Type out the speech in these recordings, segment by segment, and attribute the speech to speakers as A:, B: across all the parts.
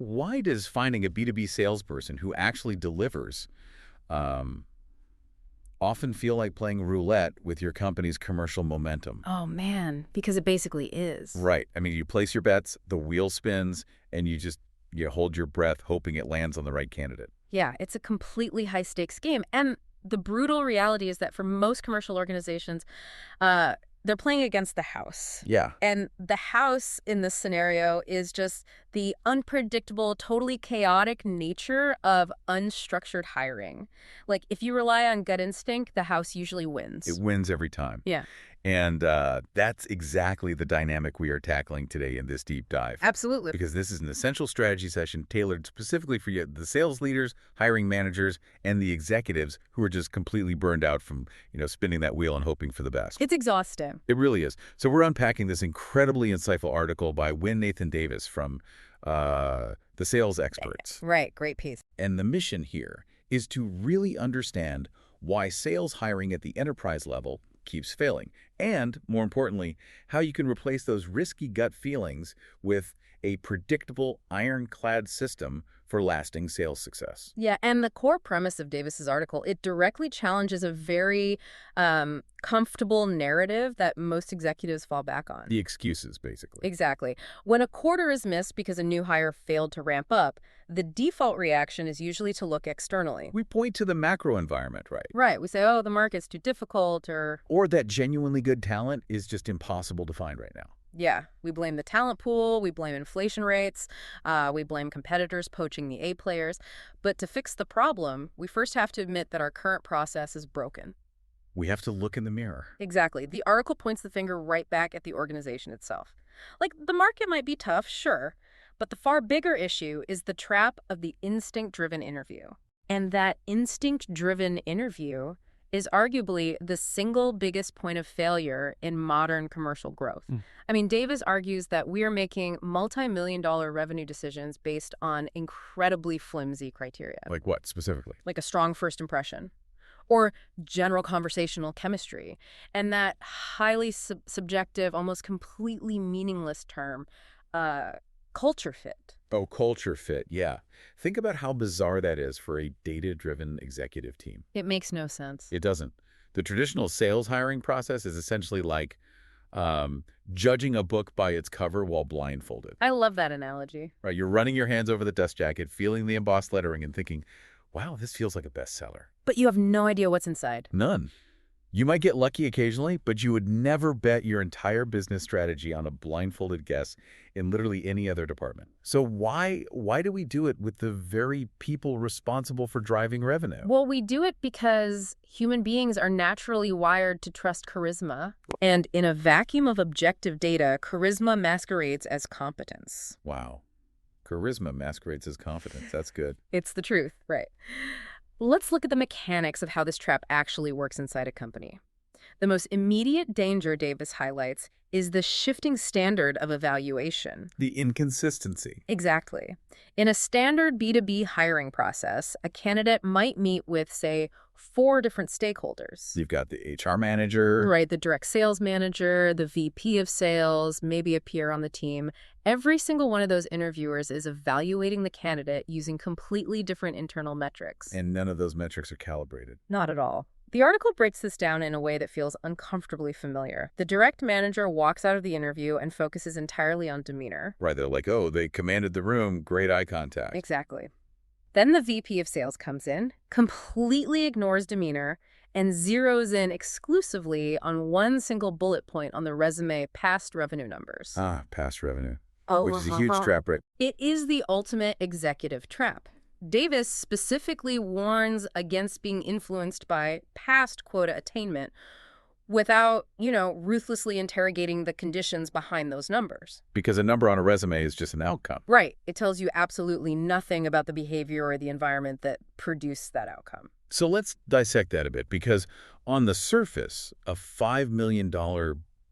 A: why does finding a B2B salesperson who actually delivers um, often feel like playing roulette with your company's commercial momentum?
B: Oh, man, because it basically is.
A: Right. I mean, you place your bets, the wheel spins, and you hold your breath hoping it lands on the right candidate.
B: Yeah, it's a completely high-stakes game. And the brutal reality is that for most commercial organizations, they're playing against the house.
A: Yeah.
B: And the house in this scenario is just the unpredictable, totally chaotic nature of unstructured hiring. Like, if you rely on gut instinct, the house usually wins.
A: It wins every time.
B: Yeah.
A: And that's exactly the dynamic we are tackling today in this deep dive.
B: Absolutely.
A: Because this is an essential strategy session tailored specifically for you, the sales leaders, hiring managers, and the executives who are just completely burned out from, spinning that wheel and hoping for the best.
B: It's exhausting.
A: It really is. So we're unpacking this incredibly insightful article by Nathan Davis from the Sales Experts.
B: Right. Great piece.
A: And the mission here is to really understand why sales hiring at the enterprise level keeps failing, and, more importantly, how you can replace those risky gut feelings with a predictable, ironclad system for lasting sales success.
B: Yeah, and the core premise of Davis's article, it directly challenges a very comfortable narrative that most executives fall back on.
A: The excuses, basically.
B: Exactly. When a quarter is missed because a new hire failed to ramp up, the default reaction is usually to look externally.
A: We point to the macro environment, right?
B: Right. We say, oh, the market's too difficult, or
A: that genuinely good talent is just impossible to find right now.
B: yeah, we blame the talent pool, we blame inflation rates, we blame competitors poaching the A players. But to fix the problem, we first have to admit that our current process is broken.
A: We have to look in the mirror.
B: Exactly. The article points the finger right back at the organization itself. Like, the market might be tough, sure, but the far bigger issue is the trap of the instinct-driven interview. And that instinct-driven interview is arguably the single biggest point of failure in modern commercial growth. I mean, Davis argues that we are making multi-million-dollar revenue decisions based on incredibly flimsy criteria.
A: Like what, specifically?
B: Like a strong first impression, or general conversational chemistry, and that highly subjective, almost completely meaningless term, culture fit.
A: Oh, culture fit, yeah. Think about how bizarre that is for a data-driven executive team.
B: It makes no sense.
A: It doesn't. The traditional sales hiring process is essentially like judging a book by its cover while blindfolded.
B: I love that analogy.
A: Right, you're running your hands over the dust jacket, feeling the embossed lettering and thinking, wow, this feels like a bestseller.
B: But you have no idea what's inside.
A: None. You might get lucky occasionally, but you would never bet your entire business strategy on a blindfolded guess in literally any other department. So why do we do it with the very people responsible for driving revenue?
B: Well, we do it because human beings are naturally wired to trust charisma. And in a vacuum of objective data, charisma masquerades as competence.
A: Wow. Charisma masquerades as confidence. That's good.
B: It's the truth, right? Let's look at the mechanics of how this trap actually works inside a company. The most immediate danger Davis highlights is the shifting standard of evaluation.
A: The inconsistency.
B: Exactly. In a standard B2B hiring process, a candidate might meet with, say, 4 different stakeholders.
A: You've got the HR manager.
B: Right, the direct sales manager, the VP of sales, maybe a peer on the team. Every single one of those interviewers is evaluating the candidate using completely different internal metrics.
A: And none of those metrics are calibrated.
B: Not at all. The article breaks this down in a way that feels uncomfortably familiar. The direct manager walks out of the interview and focuses entirely on demeanor.
A: Right, they're like, oh, they commanded the room, great eye contact.
B: Exactly. Then the VP of sales comes in, completely ignores demeanor, and zeroes in exclusively on one single bullet point on the resume: past revenue numbers.
A: Past revenue, which is a huge trap, right?
B: It is the ultimate executive trap. Davis specifically warns against being influenced by past quota attainment without, ruthlessly interrogating the conditions behind those numbers.
A: Because a number on a resume is just an outcome.
B: Right. It tells you absolutely nothing about the behavior or the environment that produced that outcome.
A: So let's dissect that a bit, because on the surface, a $5 million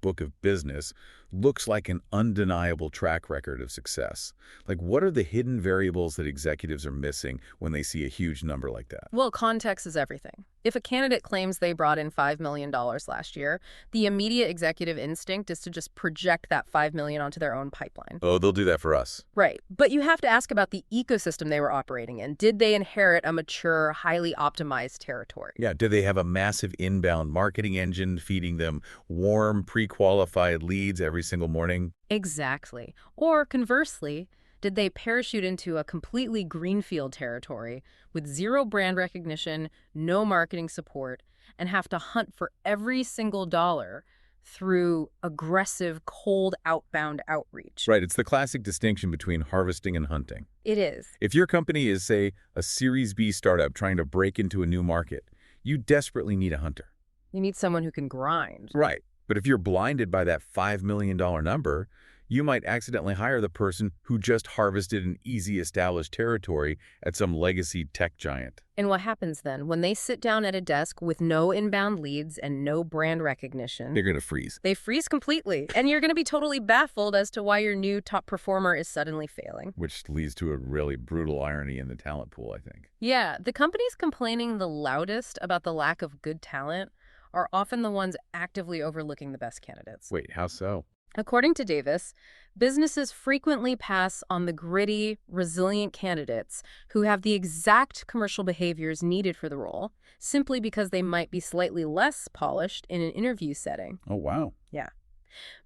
A: book of business looks like an undeniable track record of success. Like, what are the hidden variables that executives are missing when they see a huge number like that?
B: Well, context is everything. If a candidate claims they brought in $5 million last year, the immediate executive instinct is to just project that $5 million onto their own pipeline.
A: Oh, they'll do that for us.
B: Right. But you have to ask about the ecosystem they were operating in. Did they inherit a mature, highly optimized territory?
A: Yeah, do they have a massive inbound marketing engine feeding them warm, pre-qualified leads every single morning?
B: Exactly. Or conversely, did they parachute into a completely greenfield territory with zero brand recognition, no marketing support, and have to hunt for every single dollar through aggressive, cold outbound outreach?
A: Right, it's the classic distinction between harvesting and hunting.
B: It is.
A: If your company is, say, a Series B startup trying to break into a new market, you desperately need a hunter.
B: You need someone who can grind.
A: Right. But if you're blinded by that $5 million number, you might accidentally hire the person who just harvested an easy established territory at some legacy tech giant.
B: And what happens then? When they sit down at a desk with no inbound leads and no brand recognition,
A: They're going to freeze.
B: they freeze completely. And you're going to be totally baffled as to why your new top performer is suddenly failing.
A: Which leads to a really brutal irony in the talent pool, I think.
B: Yeah, the companies complaining the loudest about the lack of good talent are often the ones actively overlooking the best candidates.
A: Wait, how so?
B: According to Davis, businesses frequently pass on the gritty, resilient candidates who have the exact commercial behaviors needed for the role, simply because they might be slightly less polished in an interview setting.
A: Oh, wow.
B: Yeah.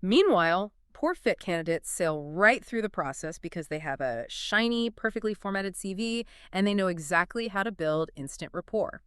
B: Meanwhile, poor fit candidates sail right through the process because they have a shiny, perfectly formatted CV and they know exactly how to build instant rapport.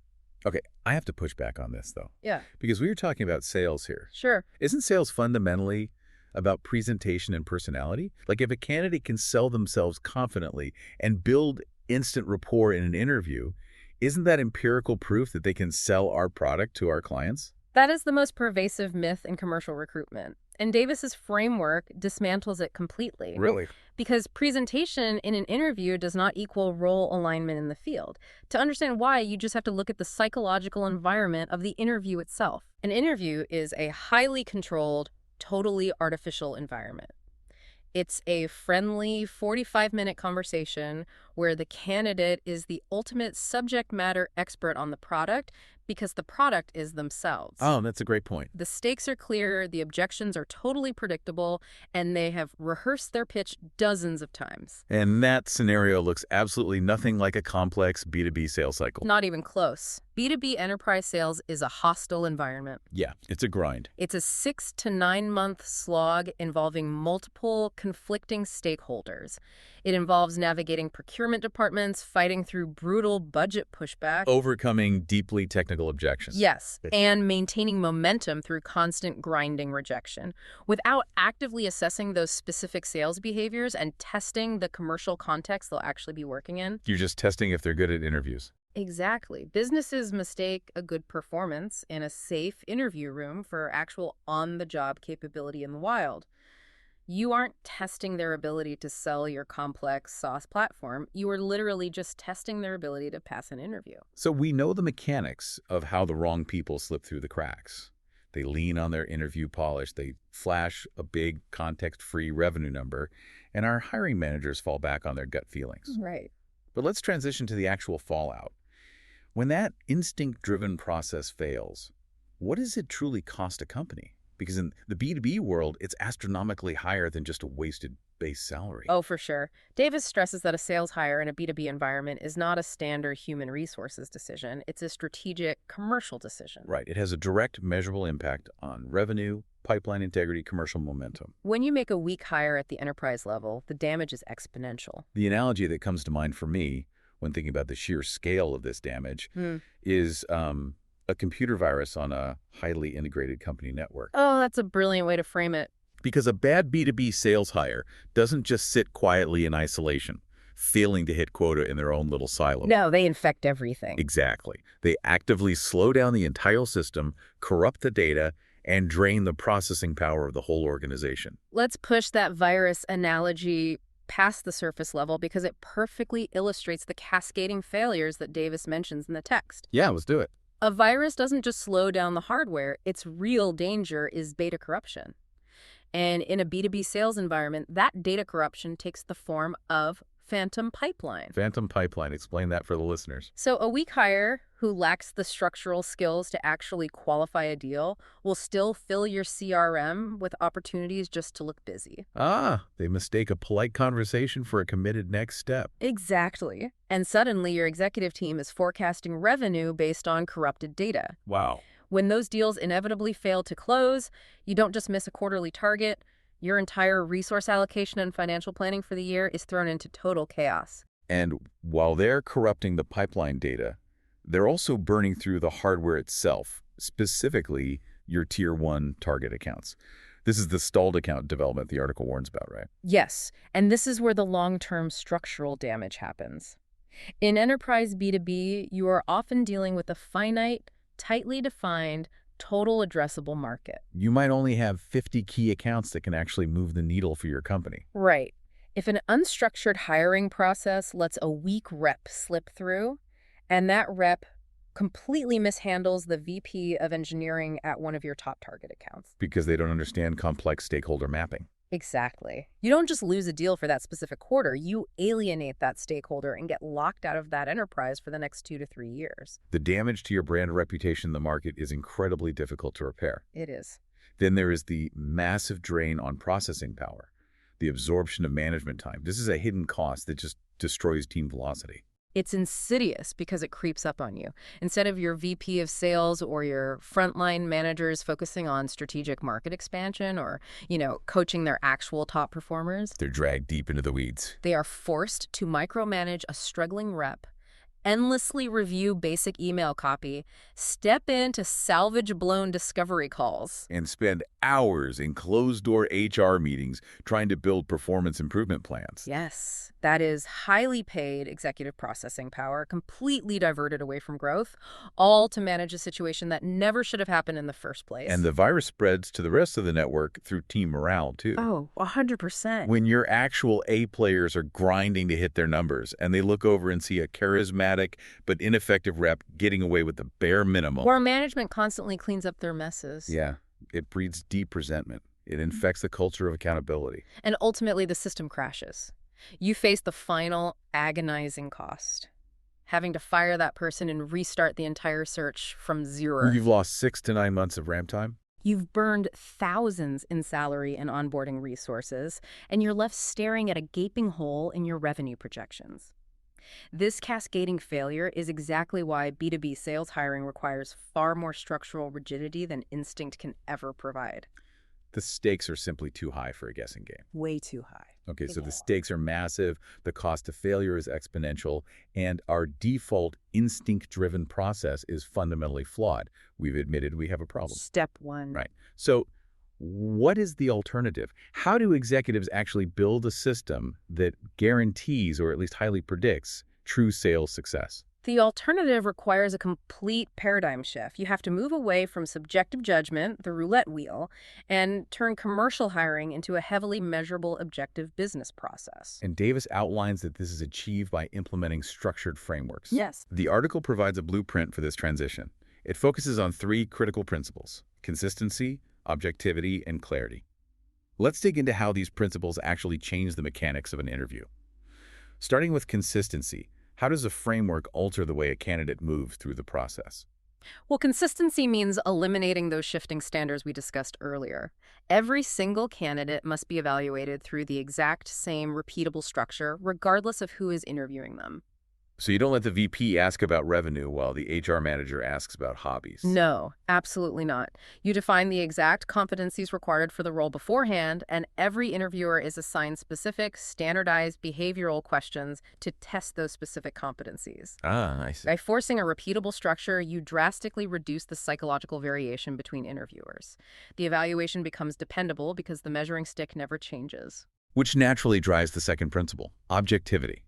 A: Okay, I have to push back on this, though.
B: Yeah,
A: Because we were talking about sales here.
B: sure.
A: Isn't sales fundamentally about presentation and personality? Like, if a candidate can sell themselves confidently and build instant rapport in an interview, isn't that empirical proof that they can sell our product to our clients?
B: That is the most pervasive myth in commercial recruitment. And Davis's framework dismantles it completely.
A: Really?
B: Because presentation in an interview does not equal role alignment in the field. To understand why, you just have to look at the psychological environment of the interview itself. An interview is a highly controlled, totally artificial environment. It's a friendly 45-minute conversation where the candidate is the ultimate subject matter expert on the product because the product is themselves.
A: Oh, that's a great point.
B: The stakes are clear, the objections are totally predictable, and they have rehearsed their pitch dozens of times.
A: And that scenario looks absolutely nothing like a complex B2B sales cycle.
B: Not even close. B2B enterprise sales is a hostile environment.
A: Yeah, it's a grind.
B: It's a 6 to 9 month slog involving multiple conflicting stakeholders. It involves navigating procurement departments, fighting through brutal budget pushback.
A: Overcoming deeply technical objections.
B: Yes, and maintaining momentum through constant grinding rejection without actively assessing those specific sales behaviors and testing the commercial context they'll actually be working in.
A: You're just testing if they're good at interviews.
B: Exactly. Businesses mistake a good performance in a safe interview room for actual on-the-job capability in the wild. You aren't testing their ability to sell your complex SaaS platform. You are literally just testing their ability to pass an interview.
A: So we know the mechanics of how the wrong people slip through the cracks. They lean on their interview polish, they flash a big context-free revenue number, and our hiring managers fall back on their gut feelings.
B: Right.
A: But let's transition to the actual fallout. When that instinct-driven process fails, what does it truly cost a company? Because in the B2B world, it's astronomically higher than just a wasted base salary.
B: Oh, for sure. Davis stresses that a sales hire in a B2B environment is not a standard human resources decision. It's a strategic commercial decision.
A: Right. It has a direct measurable impact on revenue, pipeline integrity, commercial momentum.
B: When you make a weak hire at the enterprise level, the damage is exponential.
A: The analogy that comes to mind for me when thinking about the sheer scale of this damage is a computer virus on a highly integrated company network.
B: Oh, that's a brilliant way to frame it.
A: Because a bad B2B sales hire doesn't just sit quietly in isolation, failing to hit quota in their own little silo.
B: No, they infect everything.
A: Exactly. They actively slow down the entire system, corrupt the data, and drain the processing power of the whole organization.
B: Let's push that virus analogy past the surface level because it perfectly illustrates the cascading failures that Davis mentions in the text.
A: Yeah, let's do it.
B: A virus doesn't just slow down the hardware. Its real danger is beta corruption. And in a B2B sales environment, that data corruption takes the form of phantom pipeline.
A: Phantom pipeline. Explain that for the listeners.
B: So a weak hire who lacks the structural skills to actually qualify a deal will still fill your CRM with opportunities just to look busy.
A: Ah, they mistake a polite conversation for a committed next step.
B: Exactly. And suddenly your executive team is forecasting revenue based on corrupted data.
A: Wow.
B: When those deals inevitably fail to close, you don't just miss a quarterly target. Your entire resource allocation and financial planning for the year is thrown into total chaos.
A: And while they're corrupting the pipeline data, they're also burning through the hardware itself, specifically your Tier 1 target accounts. This is the stalled account development the article warns about, right?
B: Yes, and this is where the long-term structural damage happens. In enterprise B2B, you are often dealing with a finite, tightly defined, total addressable market.
A: You might only have 50 key accounts that can actually move the needle for your company.
B: Right. If an unstructured hiring process lets a weak rep slip through, and that rep completely mishandles the VP of engineering at one of your top target accounts.
A: Because they don't understand complex stakeholder mapping.
B: Exactly. You don't just lose a deal for that specific quarter, you alienate that stakeholder and get locked out of that enterprise for the next 2 to 3 years.
A: The damage to your brand reputation in the market is incredibly difficult to repair.
B: It is.
A: Then there is the massive drain on processing power, the absorption of management time. This is a hidden cost that just destroys team velocity.
B: It's insidious because it creeps up on you. Instead of your VP of sales or your frontline managers focusing on strategic market expansion or, coaching their actual top performers,
A: They're dragged deep into the weeds.
B: they are forced to micromanage a struggling rep, endlessly review basic email copy, step in to salvage blown discovery calls.
A: And spend hours in closed-door HR meetings trying to build performance improvement plans.
B: Yes, that is highly paid executive processing power, completely diverted away from growth, all to manage a situation that never should have happened in the first place.
A: And the virus spreads to the rest of the network through team morale, too.
B: Oh, 100%.
A: When your actual A players are grinding to hit their numbers and they look over and see a charismatic but ineffective rep getting away with the bare minimum.
B: Or management constantly cleans up their messes.
A: Yeah, it breeds deep resentment. It infects the culture of accountability.
B: And ultimately, the system crashes. You face the final agonizing cost, having to fire that person and restart the entire search from zero.
A: You've lost 6 to 9 months of ramp time.
B: You've burned thousands in salary and onboarding resources, and you're left staring at a gaping hole in your revenue projections. This cascading failure is exactly why B2B sales hiring requires far more structural rigidity than instinct can ever provide.
A: The stakes are simply too high for a guessing game.
B: Way too high.
A: Okay, so the stakes are massive, the cost of failure is exponential, and our default instinct-driven process is fundamentally flawed. We've admitted we have a problem.
B: Step one.
A: Right. So what is the alternative? How do executives actually build a system that guarantees, or at least highly predicts, true sales success?
B: The alternative requires a complete paradigm shift. You have to move away from subjective judgment, the roulette wheel, and turn commercial hiring into a heavily measurable objective business process.
A: And Davis outlines that this is achieved by implementing structured frameworks.
B: Yes.
A: The article provides a blueprint for this transition. It focuses on 3 critical principles: consistency, objectivity, and clarity. Let's dig into how these principles actually change the mechanics of an interview. Starting with consistency, how does a framework alter the way a candidate moves through the process?
B: Well, consistency means eliminating those shifting standards we discussed earlier. Every single candidate must be evaluated through the exact same repeatable structure, regardless of who is interviewing them.
A: So you don't let the VP ask about revenue while the HR manager asks about hobbies.
B: No, absolutely not. You define the exact competencies required for the role beforehand, and every interviewer is assigned specific, standardized behavioral questions to test those specific competencies.
A: Ah, I see.
B: By forcing a repeatable structure, you drastically reduce the psychological variation between interviewers. The evaluation becomes dependable because the measuring stick never changes.
A: Which naturally drives the second principle, objectivity.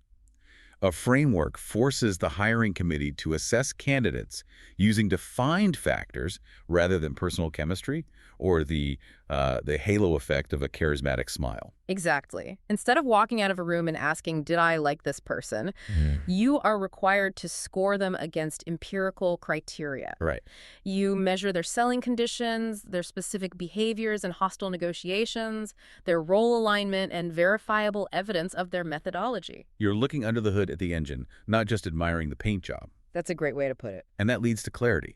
A: A framework forces the hiring committee to assess candidates using defined factors rather than personal chemistry or the the halo effect of a charismatic smile.
B: Exactly. Instead of walking out of a room and asking, did I like this person, you are required to score them against empirical criteria.
A: Right.
B: You measure their selling conditions, their specific behaviors and hostile negotiations, their role alignment, and verifiable evidence of their methodology.
A: You're looking under the hood at the engine, not just admiring the paint job.
B: That's a great way to put it.
A: And that leads to clarity.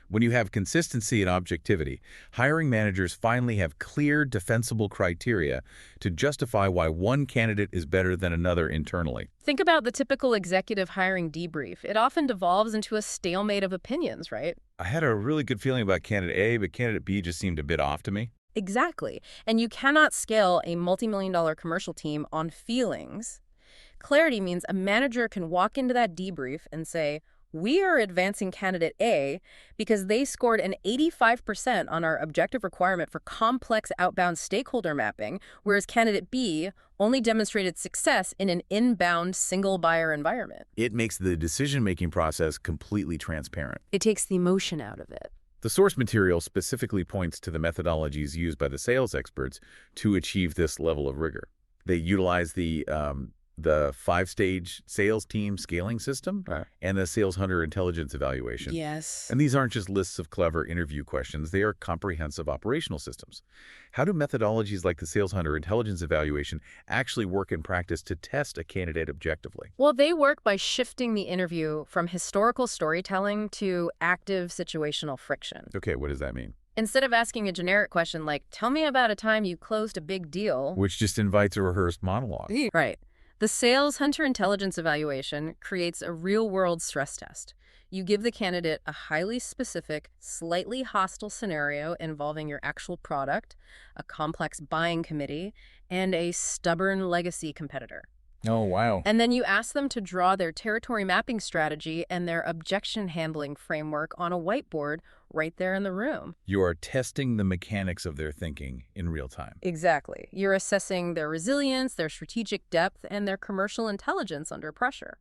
A: When you have consistency and objectivity, hiring managers finally have clear, defensible criteria to justify why one candidate is better than another internally.
B: Think about the typical executive hiring debrief. It often devolves into a stalemate of opinions, right?
A: I had a really good feeling about candidate A, but candidate B just seemed a bit off to me.
B: Exactly. And you cannot scale a multi-million-dollar commercial team on feelings. Clarity means a manager can walk into that debrief and say, we are advancing candidate A because they scored an 85% on our objective requirement for complex outbound stakeholder mapping, whereas candidate B only demonstrated success in an inbound single buyer environment.
A: It makes the decision-making process completely transparent.
B: It takes the emotion out of it.
A: The source material specifically points to the methodologies used by the sales experts to achieve this level of rigor. They utilize the 5-stage sales team scaling system and the sales hunter intelligence evaluation.
B: Yes.
A: And these aren't just lists of clever interview questions. They are comprehensive operational systems. How do methodologies like the sales hunter intelligence evaluation actually work in practice to test a candidate objectively?
B: Well, they work by shifting the interview from historical storytelling to active situational friction.
A: Okay, what does that mean?
B: Instead of asking a generic question like, tell me about a time you closed a big deal.
A: Which just invites a rehearsed monologue.
B: Right. The Sales Hunter Intelligence Evaluation creates a real-world stress test. You give the candidate a highly specific, slightly hostile scenario involving your actual product, a complex buying committee, and a stubborn legacy competitor.
A: Oh, wow.
B: And then you ask them to draw their territory mapping strategy and their objection handling framework on a whiteboard right there in the room.
A: You are testing the mechanics of their thinking in real time.
B: Exactly. You're assessing their resilience, their strategic depth, and their commercial intelligence under pressure.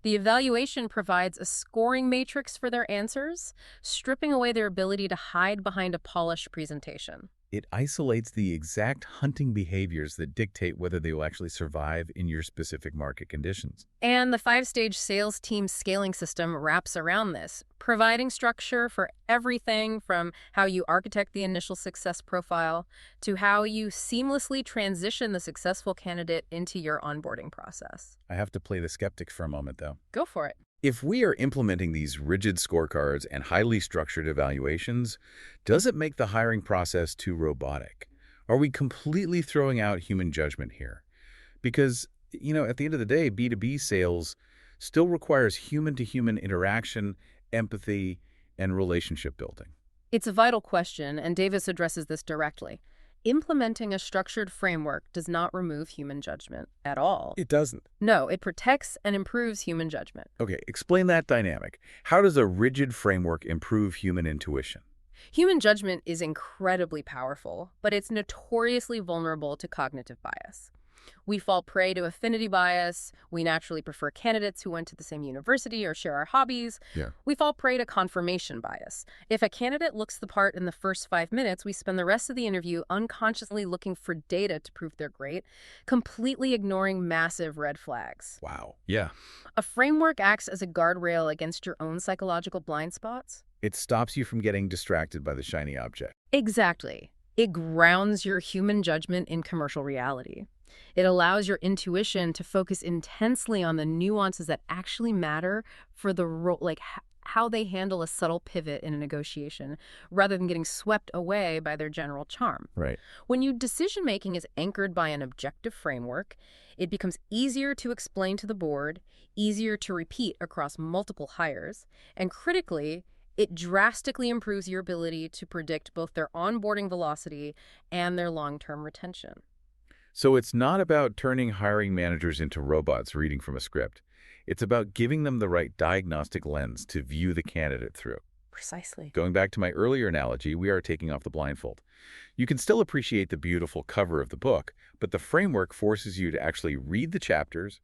B: The evaluation provides a scoring matrix for their answers, stripping away their ability to hide behind a polished presentation.
A: It isolates the exact hunting behaviors that dictate whether they will actually survive in your specific market conditions.
B: And the 5-stage sales team scaling system wraps around this, providing structure for everything from how you architect the initial success profile to how you seamlessly transition the successful candidate into your onboarding process.
A: I have to play the skeptic for a moment, though.
B: Go for it.
A: If we are implementing these rigid scorecards and highly structured evaluations, does it make the hiring process too robotic? Are we completely throwing out human judgment here? Because, at the end of the day, B2B sales still requires human-to-human interaction, empathy, and relationship building.
B: It's a vital question, and Davis addresses this directly. Implementing a structured framework does not remove human judgment at all.
A: It doesn't.
B: No, it protects and improves human judgment.
A: Okay, explain that dynamic. How does a rigid framework improve human intuition?
B: Human judgment is incredibly powerful, but it's notoriously vulnerable to cognitive bias. We fall prey to affinity bias. We naturally prefer candidates who went to the same university or share our hobbies.
A: Yeah.
B: We fall prey to confirmation bias. If a candidate looks the part in the first 5 minutes, we spend the rest of the interview unconsciously looking for data to prove they're great, completely ignoring massive red flags.
A: Wow. Yeah.
B: A framework acts as a guardrail against your own psychological blind spots.
A: It stops you from getting distracted by the shiny object.
B: Exactly. It grounds your human judgment in commercial reality. It allows your intuition to focus intensely on the nuances that actually matter for the role, like how they handle a subtle pivot in a negotiation, rather than getting swept away by their general charm.
A: Right.
B: When your decision-making is anchored by an objective framework, it becomes easier to explain to the board, easier to repeat across multiple hires, and critically, it drastically improves your ability to predict both their onboarding velocity and their long-term retention.
A: So it's not about turning hiring managers into robots reading from a script. It's about giving them the right diagnostic lens to view the candidate through.
B: Precisely.
A: Going back to my earlier analogy, we are taking off the blindfold. You can still appreciate the beautiful cover of the book, but the framework forces you to actually read the chapters,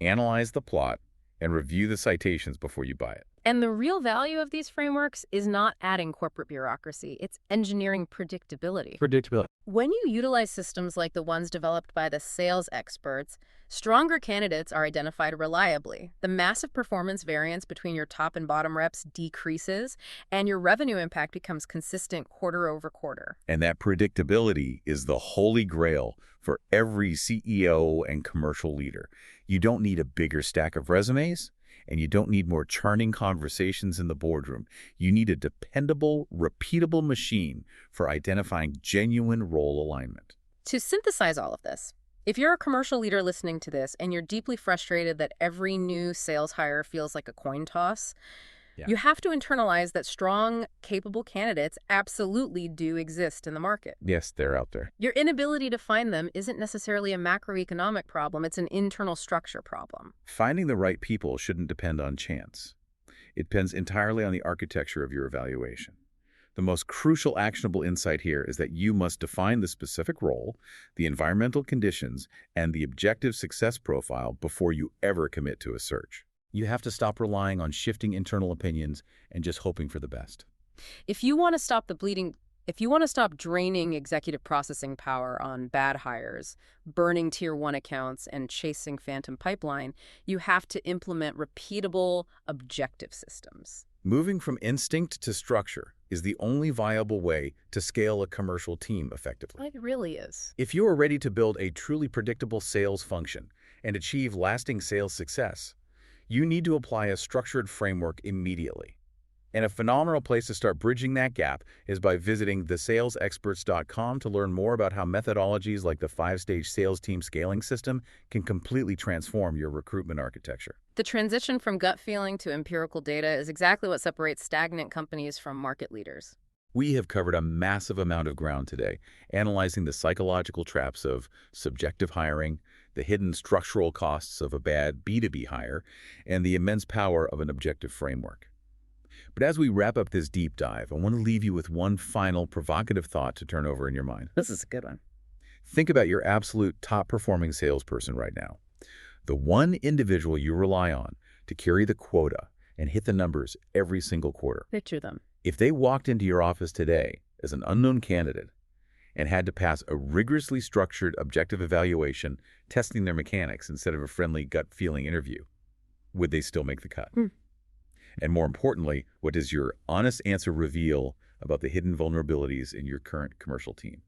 A: analyze the plot, and review the citations before you buy it.
B: And the real value of these frameworks is not adding corporate bureaucracy, it's engineering predictability.
A: Predictability.
B: When you utilize systems like the ones developed by the sales experts, stronger candidates are identified reliably. The massive performance variance between your top and bottom reps decreases, and your revenue impact becomes consistent quarter over quarter.
A: And that predictability is the holy grail for every CEO and commercial leader. You don't need a bigger stack of resumes, and you don't need more churning conversations in the boardroom. You need a dependable, repeatable machine for identifying genuine role alignment.
B: To synthesize all of this, if you're a commercial leader listening to this and you're deeply frustrated that every new sales hire feels like a coin toss, you have to internalize that strong, capable candidates absolutely do exist in the market.
A: Yes, they're out there.
B: Your inability to find them isn't necessarily a macroeconomic problem, it's an internal structure problem.
A: Finding the right people shouldn't depend on chance. It depends entirely on the architecture of your evaluation. The most crucial actionable insight here is that you must define the specific role, the environmental conditions, and the objective success profile before you ever commit to a search. You have to stop relying on shifting internal opinions and just hoping for the best.
B: If you want to stop draining executive processing power on bad hires, burning tier 1 accounts, and chasing phantom pipeline, you have to implement repeatable, objective systems.
A: Moving from instinct to structure is the only viable way to scale a commercial team effectively.
B: It really is.
A: If you are ready to build a truly predictable sales function and achieve lasting sales success, you need to apply a structured framework immediately. And a phenomenal place to start bridging that gap is by visiting thesalesexperts.com to learn more about how methodologies like the 5-stage sales team scaling system can completely transform your recruitment architecture.
B: The transition from gut feeling to empirical data is exactly what separates stagnant companies from market leaders.
A: We have covered a massive amount of ground today, analyzing the psychological traps of subjective hiring, the hidden structural costs of a bad B2B hire, and the immense power of an objective framework. But as we wrap up this deep dive, I want to leave you with one final provocative thought to turn over in your mind.
B: This is a good one.
A: Think about your absolute top-performing salesperson right now. The one individual you rely on to carry the quota and hit the numbers every single quarter.
B: Picture them.
A: If they walked into your office today as an unknown candidate and had to pass a rigorously structured objective evaluation testing their mechanics instead of a friendly gut-feeling interview, would they still make the cut? And more importantly, what does your honest answer reveal about the hidden vulnerabilities in your current commercial team?